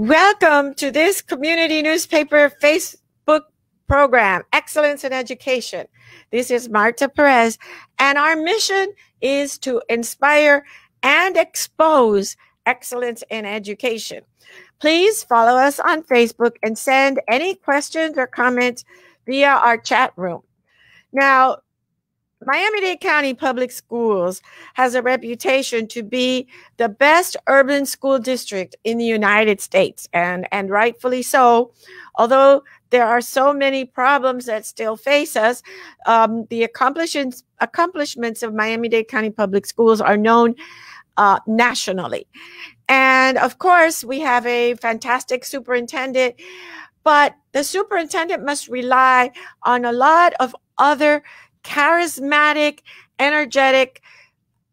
Welcome to this community newspaper Facebook program, Excellence in Education. This is Marta Perez, and our mission is to inspire and expose excellence in education. Please follow us on Facebook and send any questions or comments via our chat room. Now, Miami-Dade County Public Schools has a reputation to be the best urban school district in the United States, and rightfully so. Although there are so many problems that still face us, the accomplishments of Miami-Dade County Public Schools are known nationally. And of course, we have a fantastic superintendent, but the superintendent must rely on a lot of other charismatic, energetic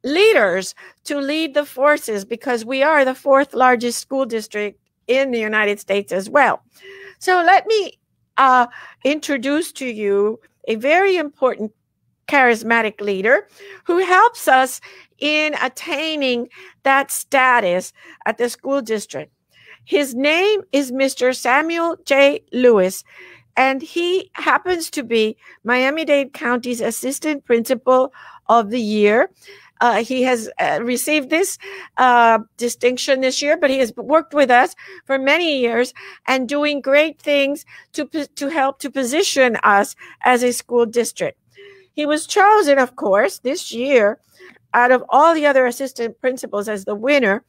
leaders to lead the forces, because we are the fourth largest school district in the United States as well. So let me introduce to you a very important charismatic leader who helps us in attaining that status at the school district. His name is Mr. Samuel J. Lewis, and he happens to be Miami-Dade County's Assistant Principal of the Year. He has received this distinction this year, but he has worked with us for many years and doing great things to help to position us as a school district. He was chosen, of course, this year out of all the other assistant principals as the winner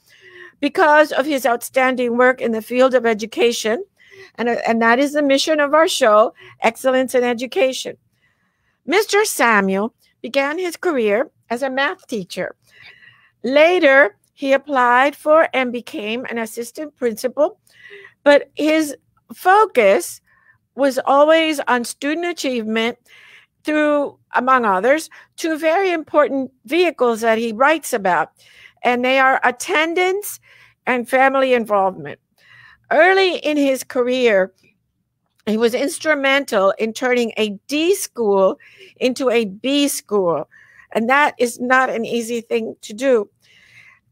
because of his outstanding work in the field of education. And that is the mission of our show, Excellence in Education. Mr. Samuel began his career as a math teacher. Later, he applied for and became an assistant principal, but his focus was always on student achievement through, among others, two very important vehicles that he writes about, and they are attendance and family involvement. Early in his career, he was instrumental in turning a D school into a B school, and that is not an easy thing to do.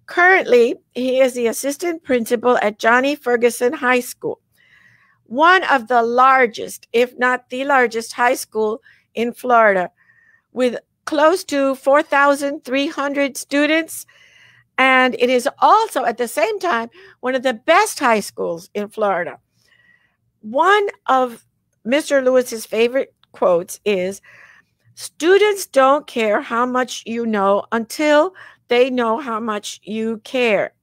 Currently, he is the assistant principal at Johnny Ferguson High School, one of the largest, if not the largest, high school in Florida, with close to 4,300 students. And it is also, at the same time, one of the best high schools in Florida. One of Mr. Lewis's favorite quotes is, "Students don't care how much you know until they know how much you care."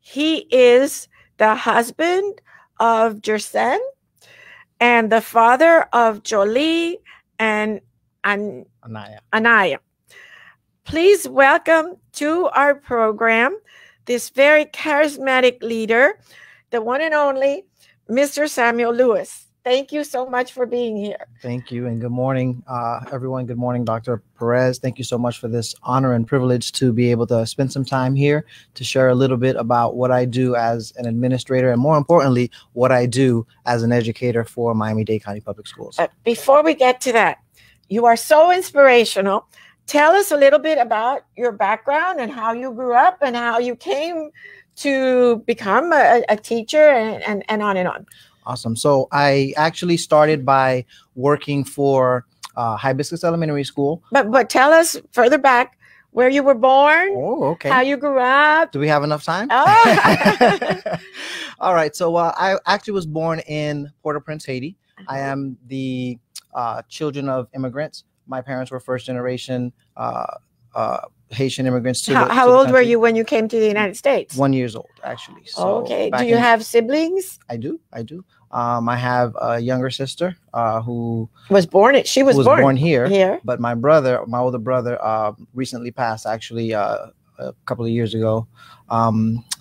He is the husband of Jersen and the father of Jolie and Anaya. Please welcome to our program this very charismatic leader, the one and only Mr. Samuel Lewis. Thank you so much for being here. Thank you, and good morning, everyone. Good morning, Dr. Perez. Thank you so much for this honor and privilege to be able to spend some time here to share a little bit about what I do as an administrator, and more importantly, what I do as an educator for Miami-Dade County Public Schools. Before we get to that, you are so inspirational. Tell us a little bit about your background and how you grew up and how you came to become a teacher and on and on. Awesome. So I actually started by working for Hibiscus Elementary School. But tell us further back where you were born. Oh, okay. How you grew up. Do we have enough time? Oh. All right. So I actually was born in Port-au-Prince, Haiti. I am the children of immigrants. My parents were first generation Haitian immigrants. How old were you when you came to the United States? 1 year old, actually. So okay. Do you have siblings? I do. I have a younger sister who was born. She was born here. But my older brother, recently passed. Actually, a couple of years ago.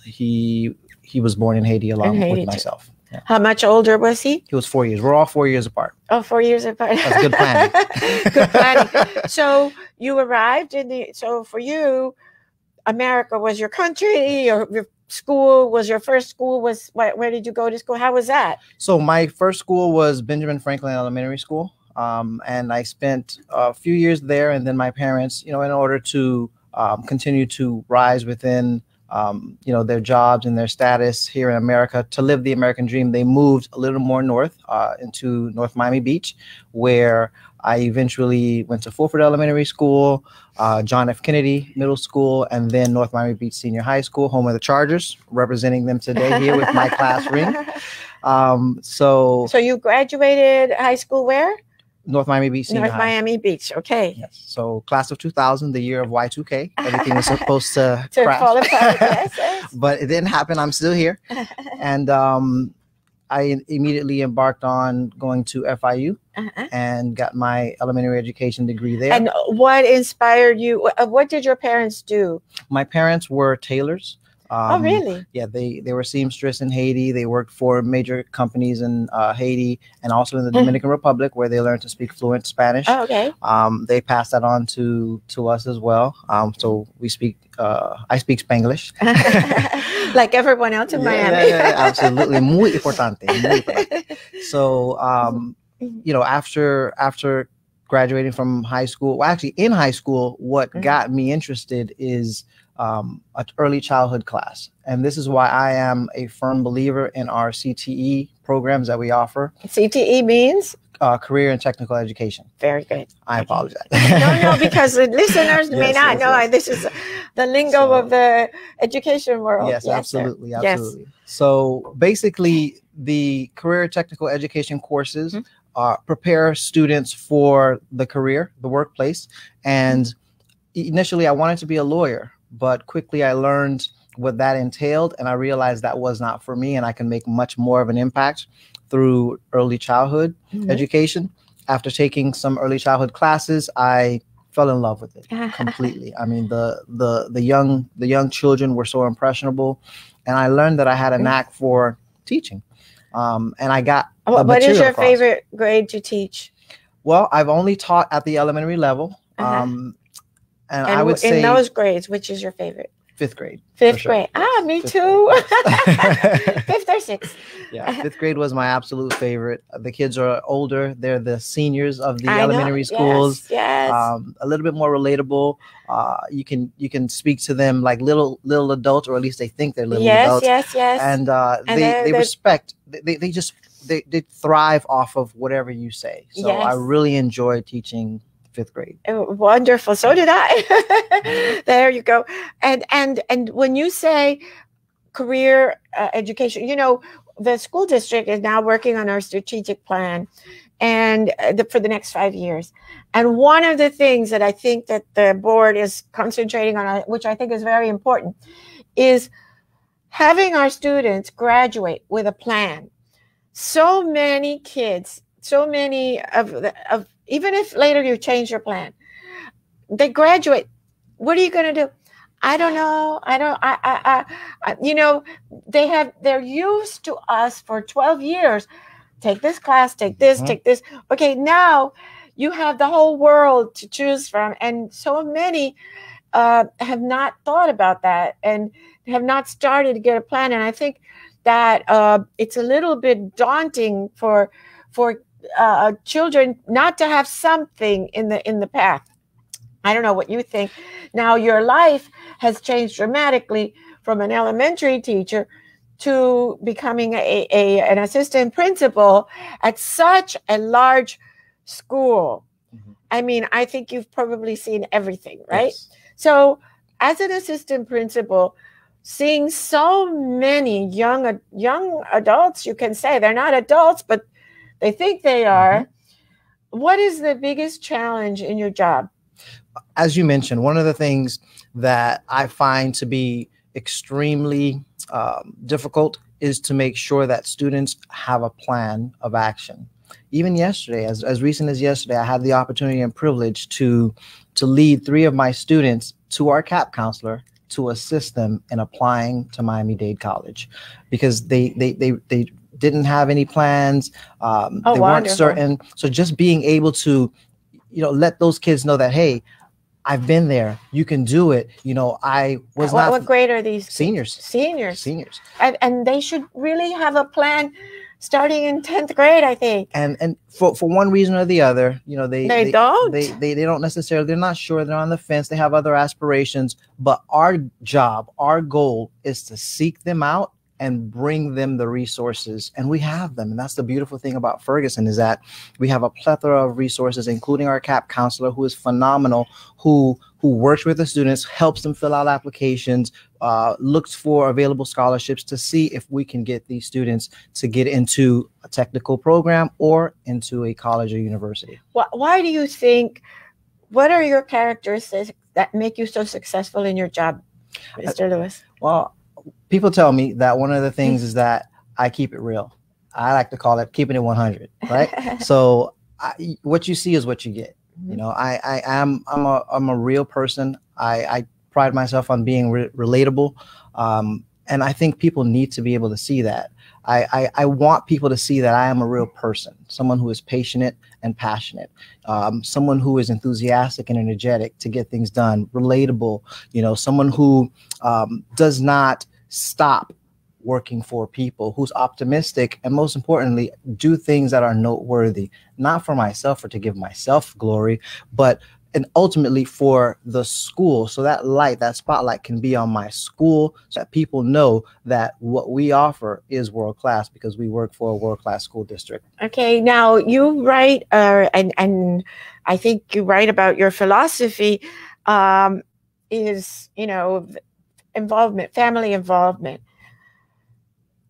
He was born in Haiti along with myself. Yeah. How much older was he? He was 4 years. We're all 4 years apart. Oh, 4 years apart. That's good planning. Good planning. So you arrived so for you, America was your country, or your school was your first school? Where did you go to school? How was that? So my first school was Benjamin Franklin Elementary School. And I spent a few years there. And then my parents, in order to continue to rise within their jobs and their status here in America to live the American dream, they moved a little more north into North Miami Beach, where I eventually went to Fulford Elementary School, John F. Kennedy Middle School, and then North Miami Beach Senior High School, home of the Chargers, representing them today here with my class ring. So you graduated high school where? North Miami Beach Senior High. Miami Beach. Okay. Yes. So class of 2000, the year of Y2K. Everything was supposed to crash. Qualify. Yes. But it didn't happen. I'm still here. And I immediately embarked on going to FIU and got my elementary education degree there. And what inspired you? What did your parents do? My parents were tailors. Oh, really? Yeah, they were seamstress in Haiti. They worked for major companies in Haiti and also in the Dominican Republic, where they learned to speak fluent Spanish. Oh, okay. They passed that on to us as well. So we speak. I speak Spanglish, like everyone else in Miami. Yeah, absolutely, muy importante. Muy importante. So, after graduating from high school, well, actually in high school, what got me interested is an early childhood class. And this is why I am a firm believer in our CTE programs that we offer. CTE means? Career and technical education. Very good. I apologize. No, because the listeners may not know. Yes. This is the lingo of the education world. Yes, absolutely. Absolutely. Yes. So basically, the career technical education courses prepare students for the career, the workplace. And initially, I wanted to be a lawyer. But quickly I learned what that entailed, and I realized that was not for me, and I can make much more of an impact through early childhood education. After taking some early childhood classes, I fell in love with it completely. I mean, the young children were so impressionable, and I learned that I had a knack for teaching. And I got what is your favorite grade to teach? Well, I've only taught at the elementary level. And I would say in those grades, which is your favorite? Fifth grade. Fifth grade. Ah, me too. Fifth or sixth. Yeah, fifth grade was my absolute favorite. The kids are older. They're the seniors of the elementary schools. Yes. A little bit more relatable. You can speak to them like little adults, or at least they think they're little adults. Yes. And they respect. They thrive off of whatever you say. So I really enjoy teaching fifth grade. Oh, wonderful. So did I. There you go. And when you say career education, the school district is now working on our strategic plan and for the next 5 years. And one of the things that I think that the board is concentrating on, which I think is very important, is having our students graduate with a plan. So many kids, so many of even if later you change your plan, they graduate. What are you going to do? I don't know. They're used to us for 12 years. Take this class, take this, take this. Okay, now you have the whole world to choose from. And so many have not thought about that and have not started to get a plan. And I think that it's a little bit daunting for children not to have something in the path. I don't know what you think. Now your life has changed dramatically from an elementary teacher to becoming an assistant principal at such a large school. I mean, I think you've probably seen everything, right? Yes. So as an assistant principal, seeing so many young adults, you can say they're not adults, but they think they are. What is the biggest challenge in your job? As you mentioned, one of the things that I find to be extremely difficult is to make sure that students have a plan of action. Even yesterday, as recent as yesterday, I had the opportunity and privilege to lead 3 of my students to our CAP counselor to assist them in applying to Miami-Dade College, because they didn't have any plans. They weren't certain. So just being able to, let those kids know that, hey, I've been there. You can do it. I was not. What grade are these? Seniors. Seniors. And they should really have a plan starting in 10th grade, I think. And for one reason or the other, you know, they don't necessarily, they're not sure, they're on the fence, they have other aspirations, but our job, our goal is to seek them out and bring them the resources, and we have them. And that's the beautiful thing about Ferguson, is that we have a plethora of resources, including our CAP counselor, who is phenomenal, who works with the students, helps them fill out applications, looks for available scholarships to see if we can get these students to get into a technical program or into a college or university. Why do you think, what are your characteristics that make you so successful in your job, Mr. Lewis? Well, people tell me that one of the things is that I keep it real. I like to call it keeping it 100, right? So what you see is what you get. You know, I'm a real person. I pride myself on being relatable. And I think people need to be able to see that. I want people to see that I am a real person, someone who is patient and passionate, someone who is enthusiastic and energetic to get things done, relatable, you know, someone who does not stop working for people, who's optimistic, and most importantly, do things that are noteworthy, not for myself or to give myself glory, but and ultimately for the school. So that light, that spotlight can be on my school, so that people know that what we offer is world class because we work for a world class school district. Okay, now you write, and I think you write about your philosophy is, you know, involvement, family involvement.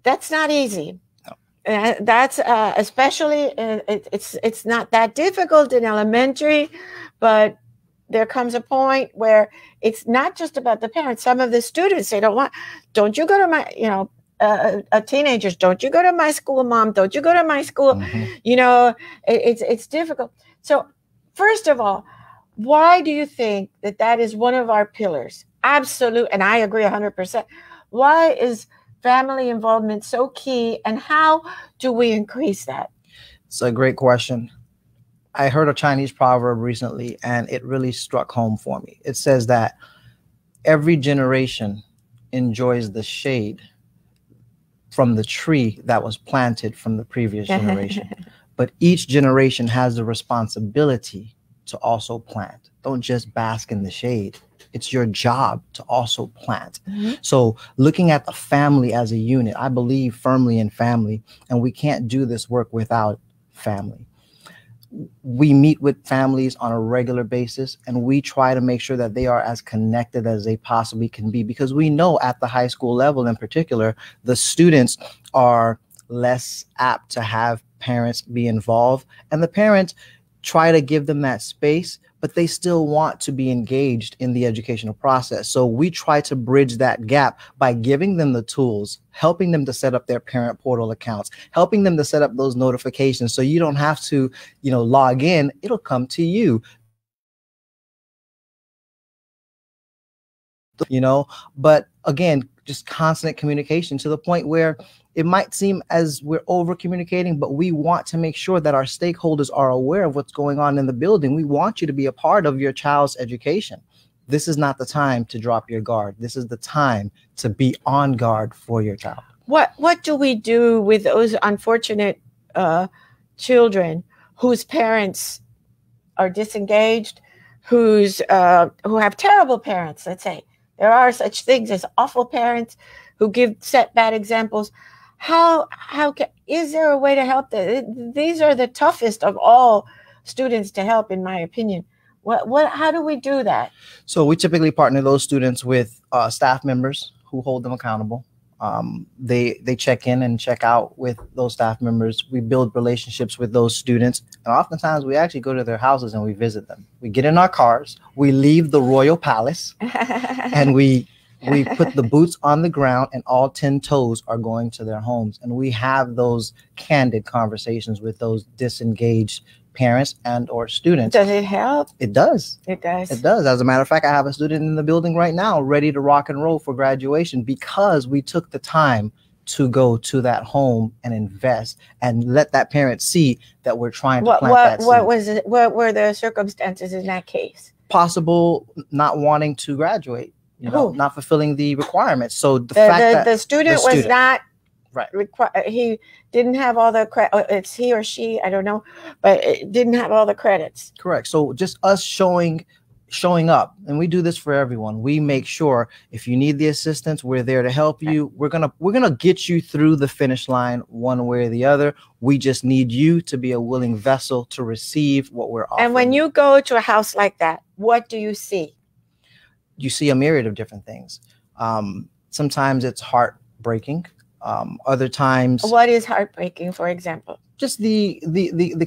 That's not easy. No. That's especially it's not that difficult in elementary, but there comes a point where it's not just about the parents. Some of the students, they don't you go to my, you know, teenagers, don't you go to my school, mom, don't you go to my school? Mm-hmm. You know, it's difficult. So first of all, why do you think that is one of our pillars? Absolute, and I agree 100%. Why is family involvement so key, and how do we increase that? It's a great question. I heard a Chinese proverb recently, and it really struck home for me. It says that every generation enjoys the shade from the tree that was planted from the previous generation. But each generation has the responsibility to also plant. Don't just bask in the shade. It's your job to also plant. Mm-hmm. So looking at the family as a unit, I believe firmly in family, and we can't do this work without family. We meet with families on a regular basis, and we try to make sure that they are as connected as they possibly can be, because we know at the high school level in particular, the students are less apt to have parents be involved, and the parents try to give them that space, but they still want to be engaged in the educational process. So we try to bridge that gap by giving them the tools, helping them to set up their parent portal accounts, helping them to set up those notifications. So you don't have to, you know, log in, it'll come to you. You know, but again, just constant communication to the point where it might seem as we're over communicating, but we want to make sure that our stakeholders are aware of what's going on in the building. We want you to be a part of your child's education. This is not the time to drop your guard. This is the time to be on guard for your child. What do we do with those unfortunate children whose parents are disengaged, who have terrible parents, let's say? There are such things as awful parents who set bad examples. Is there a way to help them? These are the toughest of all students to help, in my opinion. How do we do that? So we typically partner those students with staff members who hold them accountable. They check in and check out with those staff members. We build relationships with those students, and oftentimes we actually go to their houses and we visit them. We get in our cars, we leave the royal palace, and we put the boots on the ground, and all 10 toes are going to their homes, and we have those candid conversations with those disengaged parents and or students. Does it help? It does. It does. It does. As a matter of fact, I have a student in the building right now ready to rock and roll for graduation because we took the time to go to that home and invest and let that parent see that we're trying to plant that seed. What were the circumstances in that case? Possible not wanting to graduate, not fulfilling the requirements. So the student was not Right. He didn't have all the it's he or she, I don't know, but it didn't have all the credits. Correct. So just us showing up, and we do this for everyone. We make sure if you need the assistance, we're there to help you. We're gonna get you through the finish line one way or the other. We just need you to be a willing vessel to receive what we're offering. And when you go to a house like that, what do you see? You see a myriad of different things. Sometimes it's heartbreaking. Other times, what is heartbreaking, for example? Just the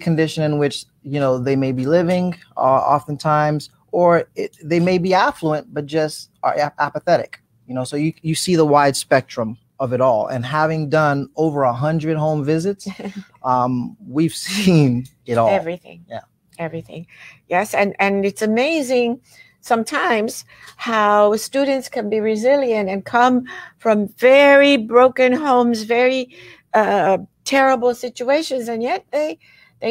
condition in which, they may be living, oftentimes, or they may be affluent but just are apathetic. So you see the wide spectrum of it all. And having done over 100 home visits, we've seen it all. Everything. Yeah. Everything. Yes. And it's amazing sometimes how students can be resilient and come from very broken homes, very terrible situations, and yet they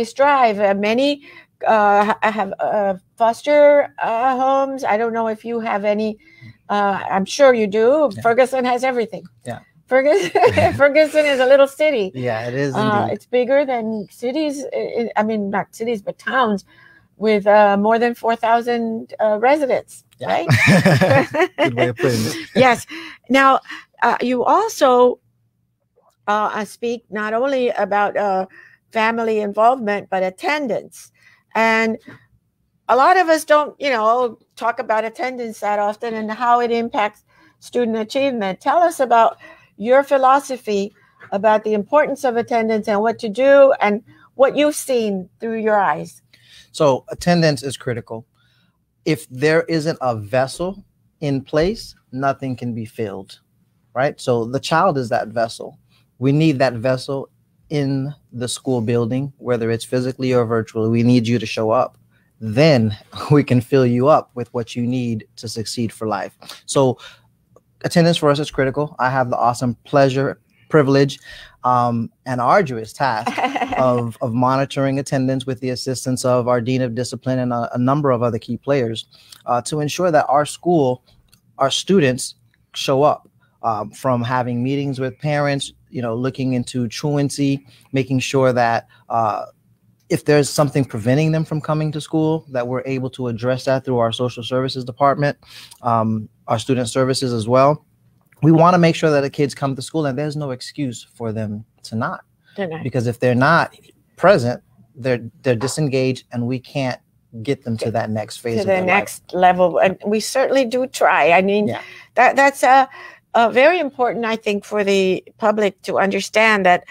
strive. Many have foster homes. I don't know if you have any. I'm sure you do. Yeah. Ferguson has everything. Yeah. Ferguson is a little city. Yeah, it is. It's bigger than cities. I mean, not cities, but towns with more than 4,000 residents. Yeah. Right? Good way of putting it. Yes. Now, you also speak not only about family involvement, but attendance. And a lot of us don't, talk about attendance that often and how it impacts student achievement. Tell us about your philosophy about the importance of attendance and what to do and what you've seen through your eyes. So attendance is critical. If there isn't a vessel in place, nothing can be filled, right? So the child is that vessel. We need that vessel in the school building, whether it's physically or virtually. We need you to show up. Then we can fill you up with what you need to succeed for life. So attendance for us is critical. I have the awesome pleasure, privilege, and arduous task of monitoring attendance with the assistance of our Dean of Discipline and a number of other key players to ensure that our school, our students show up, from having meetings with parents, looking into truancy, making sure that if there's something preventing them from coming to school, that we're able to address that through our social services department, our student services as well. We want to make sure that the kids come to school and there's no excuse for them to not. Because if they're not present, they're disengaged and we can't get them to that next phase. To the next level. And we certainly do try. I mean, yeah. That's very important, I think, for the public to understand that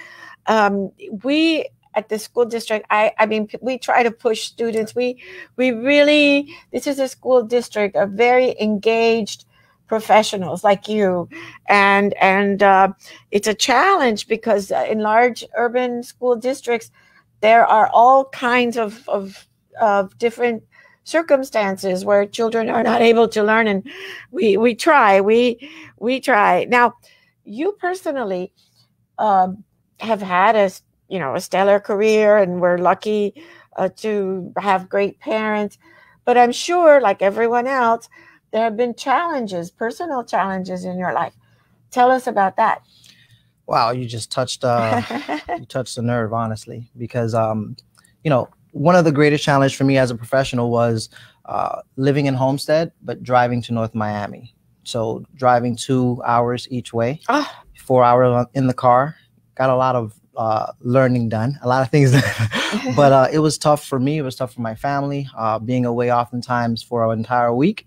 we at the school district, I mean, we try to push students. We really, this is a school district of very engaged professionals like you, and it's a challenge because in large urban school districts, there are all kinds of different circumstances where children are not able to learn, and we try. Now, you personally have had a stellar career, and we're lucky to have great parents. But I'm sure, like everyone else, there have been challenges, personal challenges in your life. Tell us about that. Wow, you just touched you touched the nerve, honestly, because one of the greatest challenges for me as a professional was living in Homestead, but driving to North Miami. So driving 2 hours each way, 4 hours in the car. Got a lot of learning done, a lot of things done. But it was tough for me. It was tough for my family, being away oftentimes for an entire week.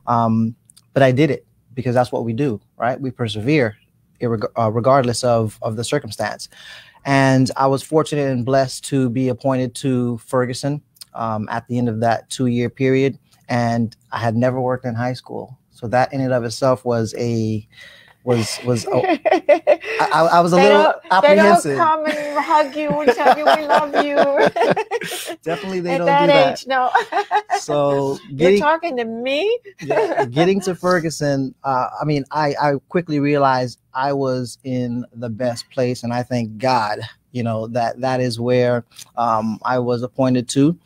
But I did it because that's what we do, right? We persevere regardless of the circumstance. And I was fortunate and blessed to be appointed to Ferguson at the end of that 2-year period. And I had never worked in high school. So that in and of itself was I was a little apprehensive. They don't come and hug you and tell you we love you. Definitely they don't do that. Age, no. So you're talking to me? Yeah, getting to Ferguson, I quickly realized I was in the best place, and I thank God, that is where I was appointed to,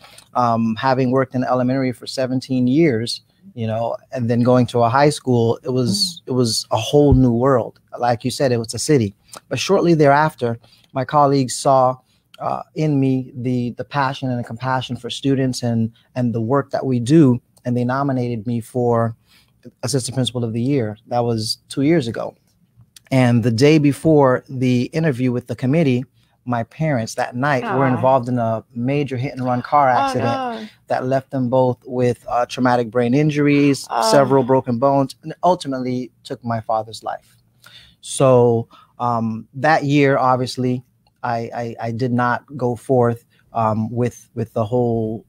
having worked in elementary for 17 years. And then going to a high school, it was a whole new world. Like you said, it was a city. But shortly thereafter, my colleagues saw in me the passion and the compassion for students and the work that we do, and they nominated me for Assistant Principal of the Year. That was 2 years ago. And the day before the interview with the committee, my parents that night were involved in a major hit and run car accident that left them both with traumatic brain injuries, several broken bones, and ultimately took my father's life. So that year, obviously, I did not go forth with the whole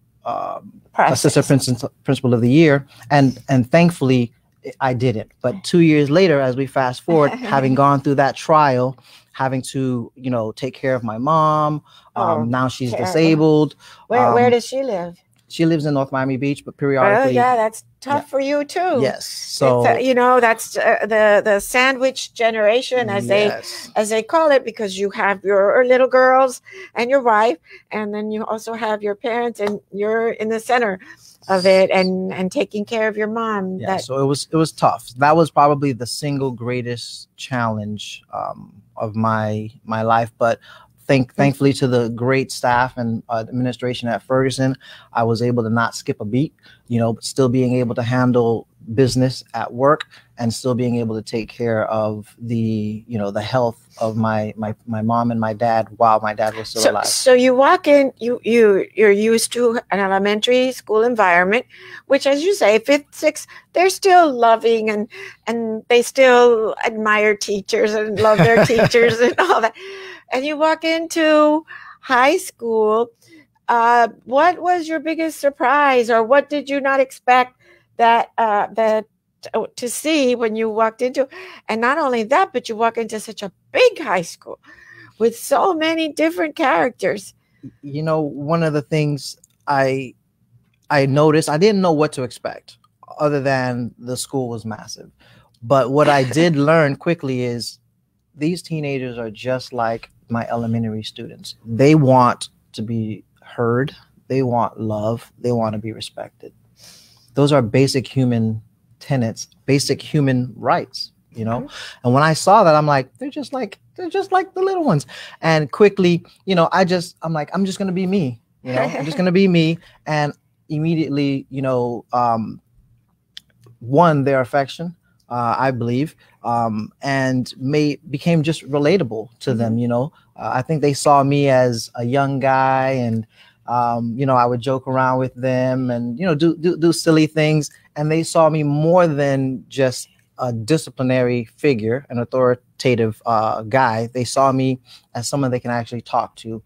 Assistant Principal of the Year, and thankfully I didn't. But 2 years later, as we fast forward, having gone through that trial, having to, you know, take care of my mom. Now she's disabled. Where does she live? She lives in North Miami Beach, but periodically. Oh, yeah, that's tough for you too. Yes. So you know, that's the sandwich generation, as they call it, because you have your little girls and your wife, and then you also have your parents, and you're in the center of it, and taking care of your mom. Yeah. So it was tough. That was probably the single greatest challenge of my life, but thankfully to the great staff and administration at Ferguson, I was able to not skip a beat, you know, but still being able to handle business at work and still being able to take care of the, you know, the health of my mom and my dad while my dad was still alive. So you walk in, you're used to an elementary school environment, which, as you say, fifth, sixth, they're still loving and they still admire teachers and love their teachers and all that. And you walk into high school. What was your biggest surprise, or what did you not expect that to see when you walked into? And not only that, but you walk into such a big high school with so many different characters. You know, one of the things I noticed, I didn't know what to expect other than the school was massive. But what I did learn quickly is these teenagers are just like my elementary students. They want to be heard. They want love. They want to be respected. Those are basic human tenets, basic human rights, you know? And when I saw that, I'm like, they're just like the little ones. And quickly, you know, I'm like, I'm just going to be me, you know, I'm just going to be me. And immediately, you know, won their affection, I believe, and became just relatable to them. You know, I think they saw me as a young guy, and you know, I would joke around with them, and you know, do silly things, and they saw me more than just a disciplinary figure, an authoritative guy. They saw me as someone they can actually talk to.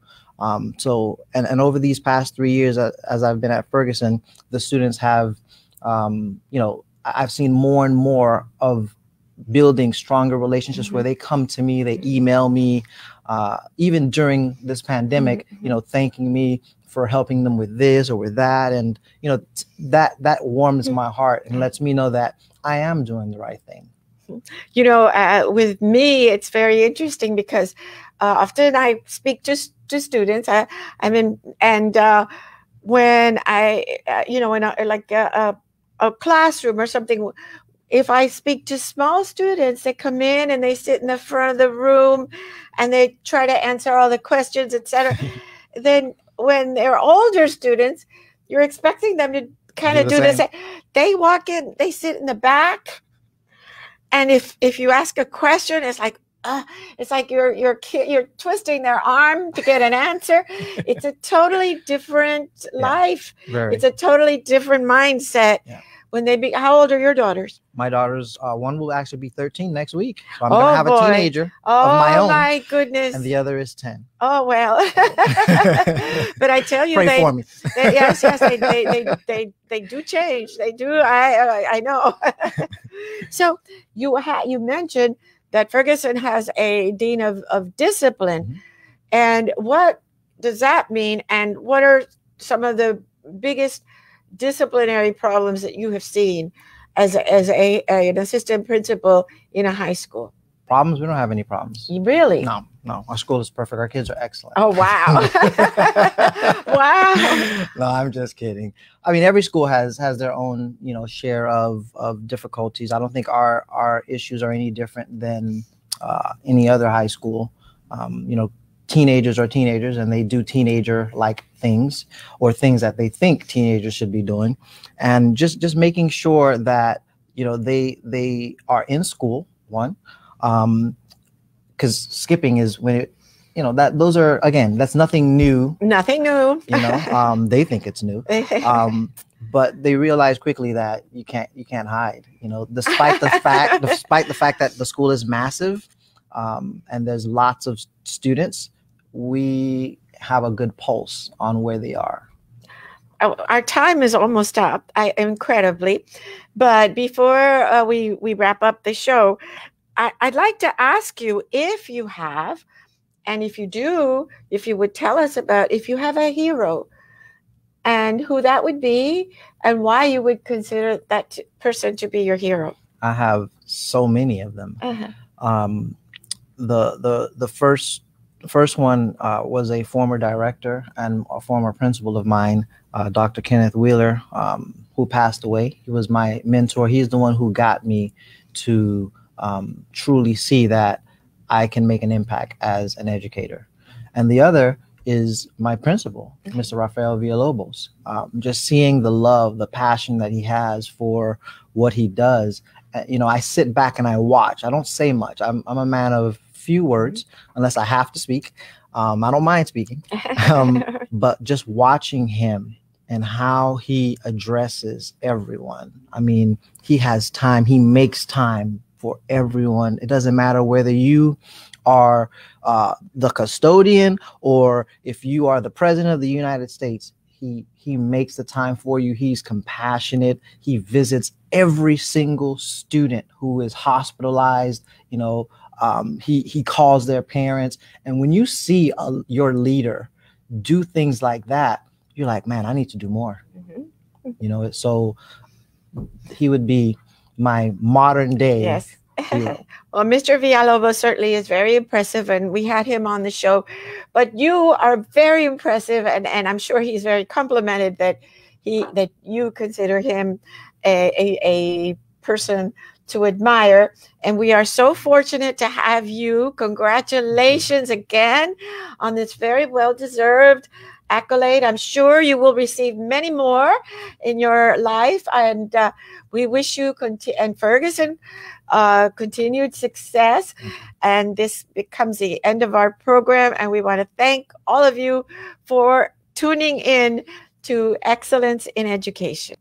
So, and over these past 3 years, as I've been at Ferguson, the students have, you know, I've seen more and more of building stronger relationships where they come to me, they email me, even during this pandemic, you know, thanking me for helping them with this or with that. And, you know, that warms my heart and lets me know that I am doing the right thing. You know, with me, it's very interesting because often I speak to students. When I, you know, in a classroom or something, if I speak to small students, they come in and they sit in the front of the room and they try to answer all the questions, etc. Then when they're older students, you're expecting them to kind of do the same. They walk in, they sit in the back. And if you ask a question, it's like you're twisting their arm to get an answer. It's a totally different life. It's a totally different mindset. Yeah. When how old are your daughters? My daughters, one will actually be 13 next week. So I'm going to have a teenager of my own. Oh, my goodness. And the other is 10. Oh, well. But I tell you, Pray for me. Yes, they do change. They do. I know. So you mentioned that Ferguson has a dean of discipline. And what does that mean? And what are some of the biggest disciplinary problems that you have seen as an assistant principal in a high school? Problems? We don't have any problems. Really? No. Our school is perfect. Our kids are excellent. Oh, wow. Wow. No, I'm just kidding. I mean, every school has their own, you know, share of difficulties. I don't think our issues are any different than any other high school. You know, teenagers are teenagers and they do teenager like things or things that they think teenagers should be doing, and just making sure that, you know, they are in school, one, because skipping is when it, you know, that those are, again, that's nothing new. Nothing new. You know, they think it's new. But they realize quickly that you can't hide, you know, despite the fact that the school is massive, and there's lots of students, we have a good pulse on where they are. Our time is almost up, incredibly. But before we wrap up the show, I'd like to ask you if you have, and if you do, if you would tell us about if you have a hero and who that would be and why you would consider that person to be your hero. I have so many of them. The first one was a former director and a former principal of mine, Dr. Kenneth Wheeler, who passed away. He was my mentor. He's the one who got me to truly see that I can make an impact as an educator. And the other is my principal, Mr. Rafael Villalobos. Just seeing the love, the passion that he has for what he does. You know, I sit back and I watch. I don't say much. I'm a man of few words, unless I have to speak. I don't mind speaking, but just watching him and how he addresses everyone. I mean, he has time. He makes time for everyone. It doesn't matter whether you are the custodian or if you are the president of the United States. He makes the time for you. He's compassionate. He visits every single student who is hospitalized. You know, he calls their parents. And when you see your leader do things like that, you're like, man, I need to do more. You know, so he would be my modern day. Yes. Well, Mr. Villalobos certainly is very impressive, and we had him on the show. But you are very impressive, and I'm sure he's very complimented that you consider him a person to admire. And we are so fortunate to have you. Congratulations again on this very well-deserved accolade. I'm sure you will receive many more in your life, and we wish you and Ferguson continued success. And this becomes the end of our program, and we want to thank all of you for tuning in to Excellence in Education.